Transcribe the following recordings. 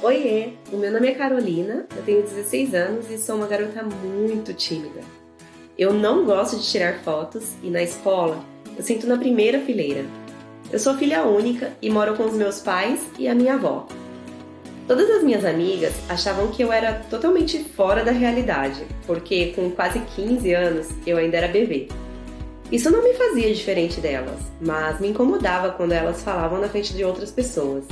Oiê, o meu nome é Carolina, eu tenho 16 anos e sou uma garota muito tímida. Eu não gosto de tirar fotos e na escola eu sento na primeira fileira. Eu sou filha única e moro com os meus pais e a minha avó. Todas as minhas amigas achavam que eu era totalmente fora da realidade, porque com quase 15 anos eu ainda era bebê. Isso não me fazia diferente delas, mas me incomodava quando elas falavam na frente de outras pessoas.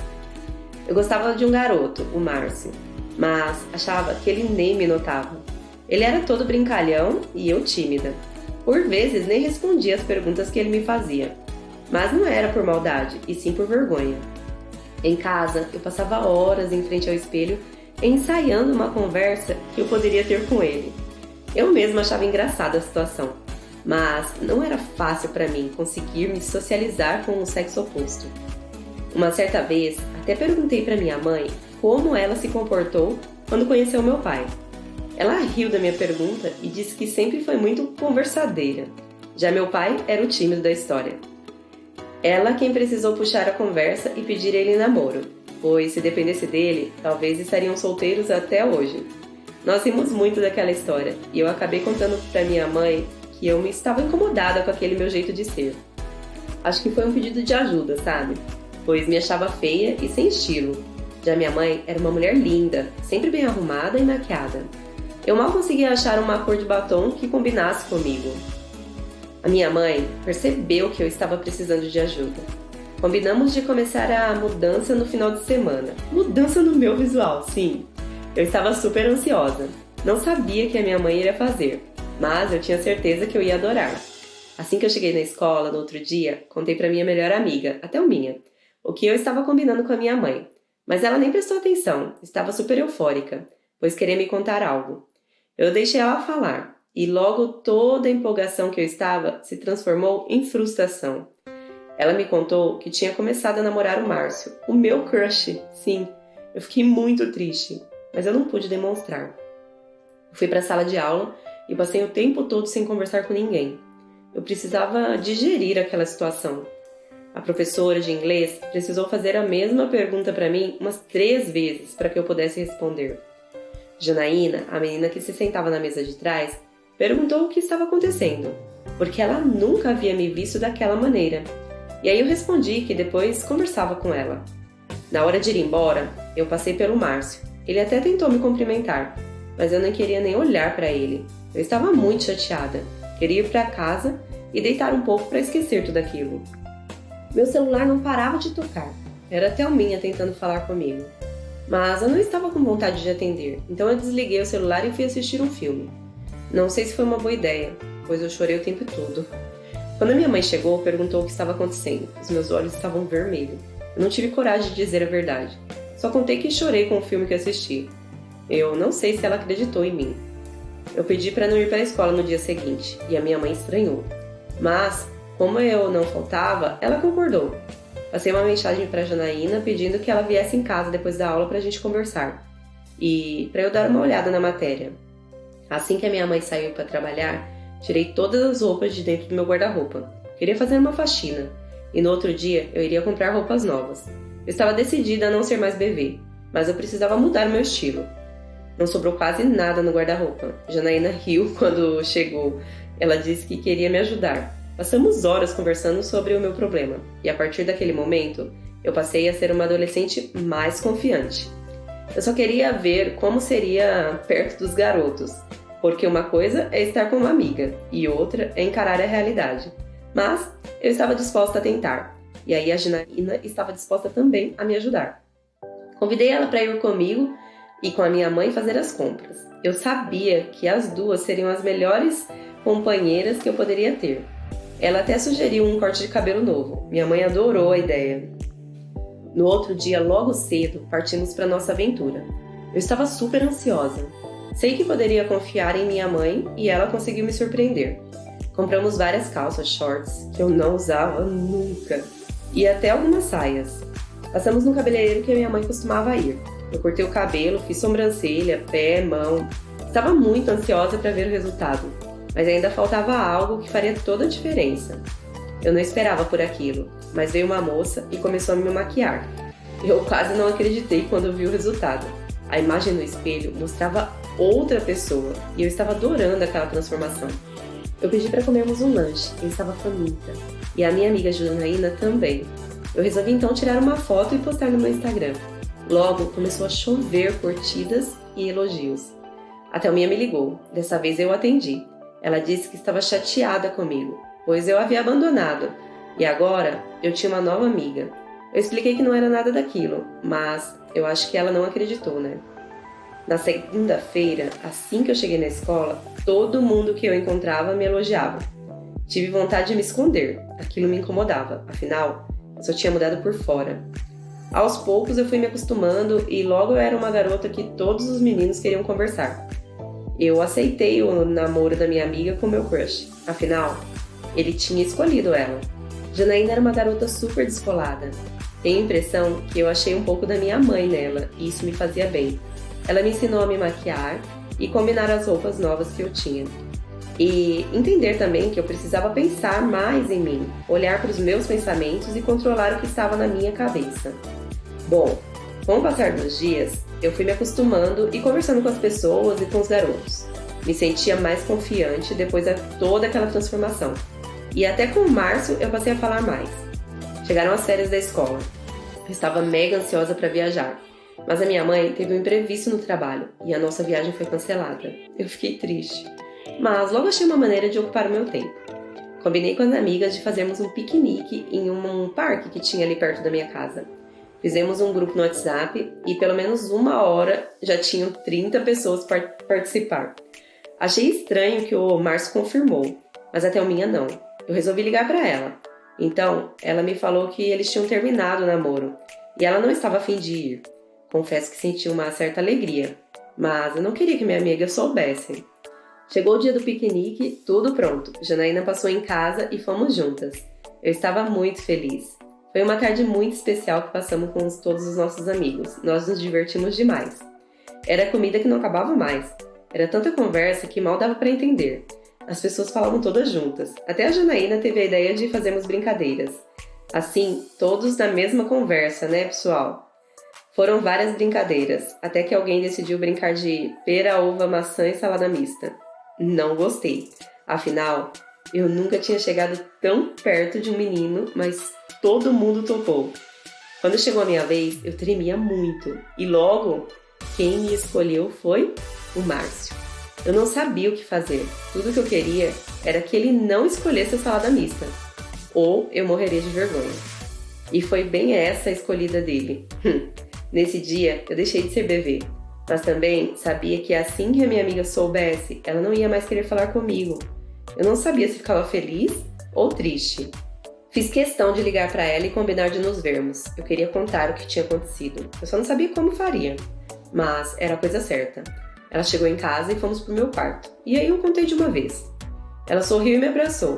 Eu gostava de um garoto, o Márcio, mas achava que ele nem me notava. Ele era todo brincalhão e eu tímida. Por vezes nem respondia as perguntas que ele me fazia, mas não era por maldade, e sim por vergonha. Em casa, eu passava horas em frente ao espelho ensaiando uma conversa que eu poderia ter com ele. Eu mesma achava engraçada a situação, mas não era fácil para mim conseguir me socializar com o sexo oposto. Uma certa vez, até perguntei para minha mãe como ela se comportou quando conheceu meu pai. Ela riu da minha pergunta e disse que sempre foi muito conversadeira. Já meu pai era o tímido da história. Ela quem precisou puxar a conversa e pedir ele em namoro, pois se dependesse dele, talvez estariam solteiros até hoje. Nós rimos muito daquela história e eu acabei contando para minha mãe que eu me estava incomodada com aquele meu jeito de ser. Acho que foi um pedido de ajuda, sabe? Pois me achava feia e sem estilo. Já minha mãe era uma mulher linda, sempre bem arrumada e maquiada. Eu mal conseguia achar uma cor de batom que combinasse comigo. A minha mãe percebeu que eu estava precisando de ajuda. Combinamos de começar a mudança no final de semana. Mudança no meu visual, sim. Eu estava super ansiosa. Não sabia que a minha mãe iria fazer, mas eu tinha certeza que eu ia adorar. Assim que eu cheguei na escola, no outro dia, contei para minha melhor amiga, a Thelminha, o que eu estava combinando com a minha mãe. Mas ela nem prestou atenção, estava super eufórica, pois queria me contar algo. Eu deixei ela falar. E logo toda a empolgação que eu estava se transformou em frustração. Ela me contou que tinha começado a namorar o Márcio, o meu crush. Sim, eu fiquei muito triste, mas eu não pude demonstrar. Eu fui para a sala de aula e passei o tempo todo sem conversar com ninguém. Eu precisava digerir aquela situação. A professora de inglês precisou fazer a mesma pergunta para mim umas 3 vezes para que eu pudesse responder. Janaína, a menina que se sentava na mesa de trás, perguntou o que estava acontecendo, porque ela nunca havia me visto daquela maneira. E aí eu respondi que depois conversava com ela. Na hora de ir embora, eu passei pelo Márcio. Ele até tentou me cumprimentar, mas eu não queria nem olhar para ele. Eu estava muito chateada. Queria ir para casa e deitar um pouco para esquecer tudo aquilo. Meu celular não parava de tocar. Era a Thelminha tentando falar comigo. Mas eu não estava com vontade de atender, então eu desliguei o celular e fui assistir um filme. Não sei se foi uma boa ideia, pois eu chorei o tempo todo. Quando a minha mãe chegou, perguntou o que estava acontecendo. Os meus olhos estavam vermelhos. Eu não tive coragem de dizer a verdade. Só contei que chorei com o filme que assisti. Eu não sei se ela acreditou em mim. Eu pedi para não ir para a escola no dia seguinte, e a minha mãe estranhou. Mas, como eu não faltava, ela concordou. Passei uma mensagem para a Janaína pedindo que ela viesse em casa depois da aula para a gente conversar. E para eu dar uma olhada na matéria. Assim que a minha mãe saiu para trabalhar, tirei todas as roupas de dentro do meu guarda-roupa. Queria fazer uma faxina, e no outro dia eu iria comprar roupas novas. Eu estava decidida a não ser mais bebê, mas eu precisava mudar meu estilo. Não sobrou quase nada no guarda-roupa. Janaína riu quando chegou. Ela disse que queria me ajudar. Passamos horas conversando sobre o meu problema, e a partir daquele momento, eu passei a ser uma adolescente mais confiante. Eu só queria ver como seria perto dos garotos, porque uma coisa é estar com uma amiga e outra é encarar a realidade. Mas eu estava disposta a tentar, e aí a Janaína estava disposta também a me ajudar. Convidei ela para ir comigo e com a minha mãe fazer as compras. Eu sabia que as duas seriam as melhores companheiras que eu poderia ter. Ela até sugeriu um corte de cabelo novo. Minha mãe adorou a ideia. No outro dia, logo cedo, partimos para nossa aventura. Eu estava super ansiosa. Sei que poderia confiar em minha mãe e ela conseguiu me surpreender. Compramos várias calças, shorts, que eu não usava nunca, e até algumas saias. Passamos no cabeleireiro que a minha mãe costumava ir. Eu cortei o cabelo, fiz sobrancelha, pé, mão. Estava muito ansiosa para ver o resultado, mas ainda faltava algo que faria toda a diferença. Eu não esperava por aquilo, mas veio uma moça e começou a me maquiar. Eu quase não acreditei quando vi o resultado. A imagem no espelho mostrava outra pessoa e eu estava adorando aquela transformação. Eu pedi para comermos um lanche, eu estava faminta, e a minha amiga Janaína também. Eu resolvi então tirar uma foto e postar no meu Instagram. Logo começou a chover curtidas e elogios. A Thelminha me ligou, dessa vez eu atendi. Ela disse que estava chateada comigo, pois eu a havia abandonado, e agora eu tinha uma nova amiga. Eu expliquei que não era nada daquilo, mas eu acho que ela não acreditou, né? Na segunda-feira, assim que eu cheguei na escola, todo mundo que eu encontrava me elogiava. Tive vontade de me esconder, aquilo me incomodava, afinal, eu só tinha mudado por fora. Aos poucos eu fui me acostumando e logo eu era uma garota que todos os meninos queriam conversar. Eu aceitei o namoro da minha amiga com meu crush, afinal, ele tinha escolhido ela. Janaína era uma garota super descolada. Tenho a impressão que eu achei um pouco da minha mãe nela e isso me fazia bem. Ela me ensinou a me maquiar e combinar as roupas novas que eu tinha. E entender também que eu precisava pensar mais em mim, olhar para os meus pensamentos e controlar o que estava na minha cabeça. Bom, com o passar dos dias, eu fui me acostumando e conversando com as pessoas e com os garotos. Me sentia mais confiante depois de toda aquela transformação. E até com o Márcio eu passei a falar mais. Chegaram as férias da escola. Eu estava mega ansiosa para viajar. Mas a minha mãe teve um imprevisto no trabalho e a nossa viagem foi cancelada. Eu fiquei triste. Mas logo achei uma maneira de ocupar o meu tempo. Combinei com as amigas de fazermos um piquenique em um parque que tinha ali perto da minha casa. Fizemos um grupo no WhatsApp e pelo menos uma hora já tinham 30 pessoas para participar. Achei estranho que o Márcio confirmou, mas a Thelminha não. Eu resolvi ligar para ela. Então, ela me falou que eles tinham terminado o namoro e ela não estava a fim de ir. Confesso que senti uma certa alegria, mas eu não queria que minha amiga soubesse. Chegou o dia do piquenique, tudo pronto. Janaína passou em casa e fomos juntas. Eu estava muito feliz. Foi uma tarde muito especial que passamos com todos os nossos amigos. Nós nos divertimos demais. Era comida que não acabava mais. Era tanta conversa que mal dava para entender. As pessoas falavam todas juntas. Até a Janaína teve a ideia de fazermos brincadeiras. Assim, todos na mesma conversa, né, pessoal? Foram várias brincadeiras, até que alguém decidiu brincar de pera, uva, maçã e salada mista. Não gostei. Afinal, eu nunca tinha chegado tão perto de um menino, mas todo mundo topou. Quando chegou a minha vez, eu tremia muito. E logo, quem me escolheu foi o Márcio. Eu não sabia o que fazer. Tudo que eu queria era que ele não escolhesse a salada mista. Ou eu morreria de vergonha. E foi bem essa a escolhida dele. Nesse dia, eu deixei de ser bebê. Mas também sabia que assim que a minha amiga soubesse, ela não ia mais querer falar comigo. Eu não sabia se ficava feliz ou triste. Fiz questão de ligar para ela e combinar de nos vermos. Eu queria contar o que tinha acontecido. Eu só não sabia como faria. Mas era a coisa certa. Ela chegou em casa e fomos pro meu quarto. E aí eu contei de uma vez. Ela sorriu e me abraçou.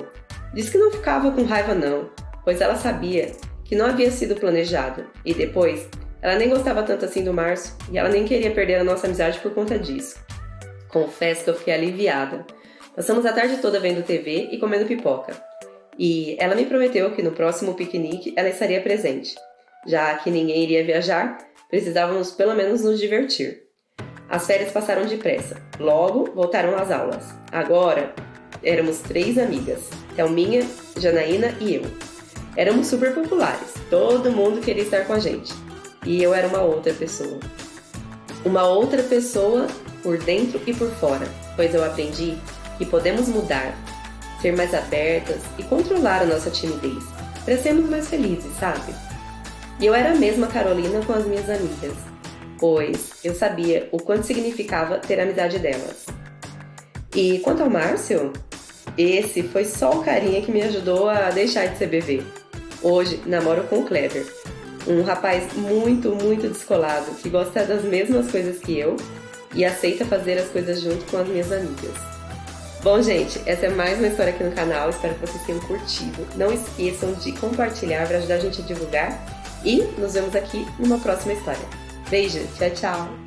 Disse que não ficava com raiva não, pois ela sabia que não havia sido planejado. E depois, ela nem gostava tanto assim do Márcio e ela nem queria perder a nossa amizade por conta disso. Confesso que eu fiquei aliviada. Passamos a tarde toda vendo TV e comendo pipoca. E ela me prometeu que no próximo piquenique ela estaria presente. Já que ninguém iria viajar, precisávamos pelo menos nos divertir. As férias passaram depressa. Logo, voltaram às aulas. Agora, éramos 3 amigas. Thelminha, Janaína e eu. Éramos super populares. Todo mundo queria estar com a gente. E eu era uma outra pessoa. Uma outra pessoa por dentro e por fora. Pois eu aprendi que podemos mudar, ser mais abertas e controlar a nossa timidez. Para sermos mais felizes, sabe? E eu era a mesma Carolina com as minhas amigas. Pois eu sabia o quanto significava ter a amizade delas. E quanto ao Márcio, esse foi só o carinha que me ajudou a deixar de ser bebê. Hoje namoro com o Kleber, um rapaz muito, muito descolado, que gosta das mesmas coisas que eu e aceita fazer as coisas junto com as minhas amigas. Bom, gente, essa é mais uma história aqui no canal, espero que vocês tenham curtido. Não esqueçam de compartilhar para ajudar a gente a divulgar e nos vemos aqui numa próxima história. Beijo, tchau, tchau!